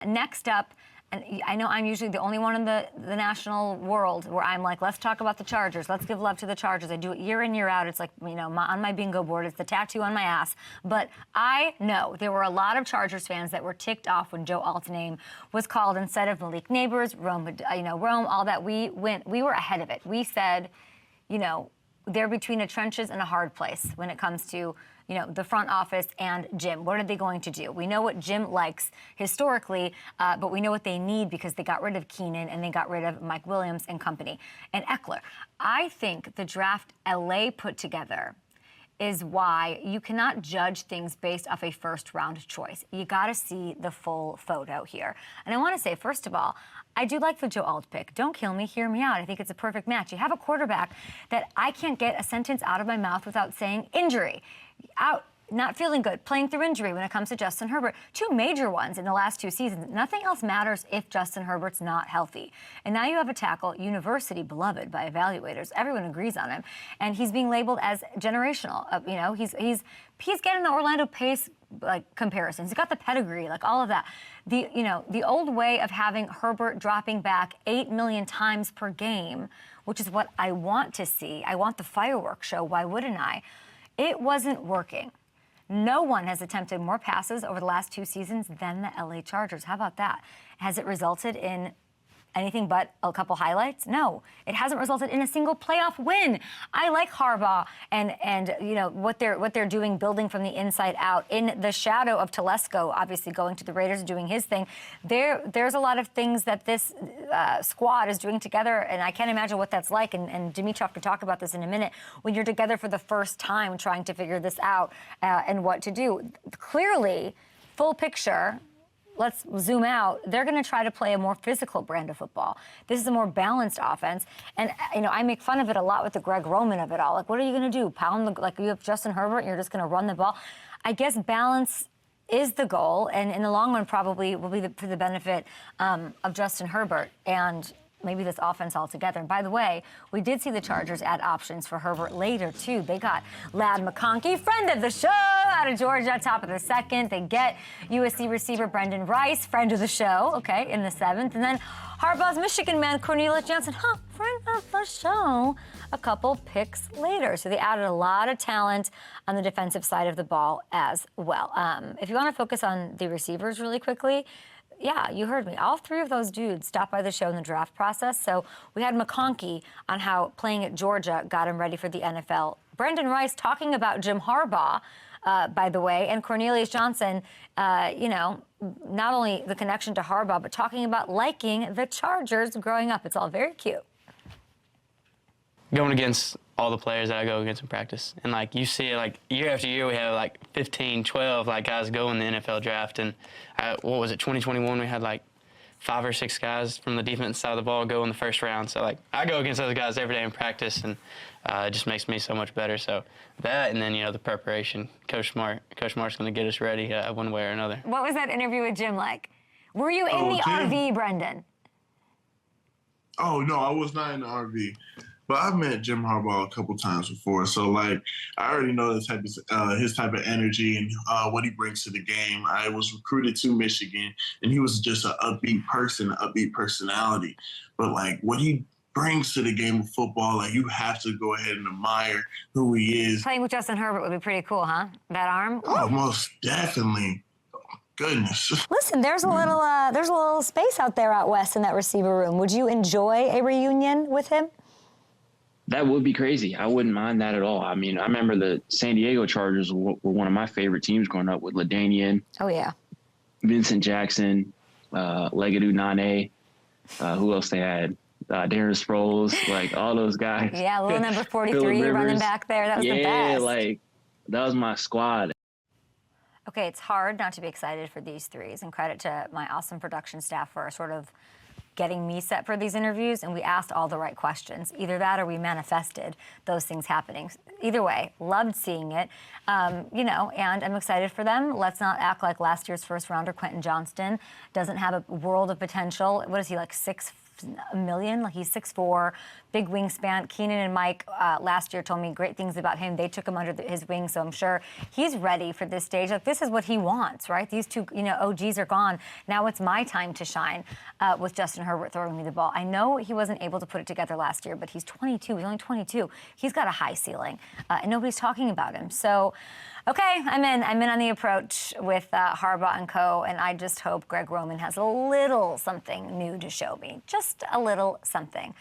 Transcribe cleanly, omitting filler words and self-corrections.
Next up, and I know I'm usually the only one in the national world where I'm like, let's talk about the Chargers. Let's give love to the Chargers. I do it year in, year out. It's like, you know, on my bingo board. It's the tattoo on my ass. But I know there were a lot of Chargers fans that were ticked off when Joe Alt's name was called instead of Malik Nabers, Rome, Rome, all that. We were ahead of it. We said, you know, they're between the trenches and a hard place when it comes to, you know, the front office and Jim. What are they going to do? We know what Jim likes historically, but we know what they need because they got rid of Keenan and they got rid of Mike Williams and company and Eckler. I think the draft LA put together is why you cannot judge things based off a first-round choice. You got to see the full photo here. And I want to say, first of all, I do like the Joe Alt pick. Don't kill me, hear me out. I think it's a perfect match. You have a quarterback that I can't get a sentence out of my mouth without saying injury. Out, not feeling good, playing through injury when it comes to Justin Herbert. Two major ones in the last 2 seasons. Nothing else matters if Justin Herbert's not healthy. And now you have a tackle, university beloved by evaluators. Everyone agrees on him. And he's being labeled as generational. You know, he's getting the Orlando Pace like comparisons. He's got the pedigree, like all of that. The old way of having Herbert dropping back 8 million times per game, which is what I want to see. I want the fireworks show. Why wouldn't I? It wasn't working. No one has attempted more passes over the last 2 seasons than the LA Chargers. How about that? Has it resulted in anything but a couple highlights? No, it hasn't resulted in a single playoff win. I like Harbaugh and you know what they're doing, building from the inside out in the shadow of Telesco, obviously going to the Raiders, doing his thing. There's a lot of things that this squad is doing together, and I can't imagine what that's like. And Dimitrov could talk about this in a minute. When you're together for the first time, trying to figure this out and what to do. Clearly, full picture. Let's zoom out. They're going to try to play a more physical brand of football. This is a more balanced offense. And, you know, I make fun of it a lot with the Greg Roman of it all. Like, what are you going to do? Like you have Justin Herbert and you're just going to run the ball? I guess balance is the goal. And in the long run, probably will be for the benefit of Justin Herbert and maybe this offense altogether. And by the way, we did see the Chargers add options for Herbert later, too. They got Lad McConkey, friend of the show, out of Georgia, top of the 2nd. They get USC receiver Brendan Rice, friend of the show, okay, in the 7th. And then Harbaugh's Michigan man, Cornelius Johnson, friend of the show, a couple picks later. So they added a lot of talent on the defensive side of the ball as well. If you want to focus on the receivers really quickly, yeah, you heard me. All 3 of those dudes stopped by the show in the draft process. So we had McConkey on how playing at Georgia got him ready for the NFL. Brendan Rice talking about Jim Harbaugh, by the way, and Cornelius Johnson, you know, not only the connection to Harbaugh, but talking about liking the Chargers growing up. It's all very cute. Going against all the players that I go against in practice. And, like, you see it, like, year after year we have, like, 15, 12, like, guys go in the NFL draft. And, what was it, 2021, we had, like, 5 or 6 guys from the defense side of the ball go in the first round. So, like, I go against those guys every day in practice, and it just makes me so much better. So that, and then, you know, the preparation. Coach Smart's going to get us ready one way or another. What was that interview with Jim like? Were you in the RV, Brendan? Oh, no, I was not in the RV. But I've met Jim Harbaugh a couple times before, so like I already know his type of energy and what he brings to the game. I was recruited to Michigan, and he was just an upbeat person, an upbeat personality. But like what he brings to the game of football, like you have to go ahead and admire who he is. Playing with Justin Herbert would be pretty cool, huh? That arm. Oh, most definitely. Goodness. Listen, there's a little space out there out west in that receiver room. Would you enjoy a reunion with him? That would be crazy. I wouldn't mind that at all. I mean, I remember the San Diego Chargers were one of my favorite teams growing up with LaDainian. Oh, yeah. Vincent Jackson, Legadou Nane. Who else they had? Darren Sproles, like all those guys. Yeah, little number 43 running back there. That was the best. Yeah, like that was my squad. Okay, it's hard not to be excited for these threes, and credit to my awesome production staff for sort of getting me set for these interviews, and we asked all the right questions. Either that or we manifested those things happening. Either way, loved seeing it, you know, and I'm excited for them. Let's not act like last year's first rounder, Quentin Johnston, doesn't have a world of potential. What is he, like 6 million? Like he's 6'4", big wingspan. Keenan and Mike last year told me great things about him. They took him under his wing, so I'm sure he's ready for this stage. Like this is what he wants, right? These two, you know, OGs are gone. Now it's my time to shine with Justin Herbert throwing me the ball. I know he wasn't able to put it together last year, but he's 22. He's only 22. He's got a high ceiling, and nobody's talking about him. So, okay, I'm in. I'm in on the approach with Harbaugh and co. And I just hope Greg Roman has a little something new to show me. Just a little something.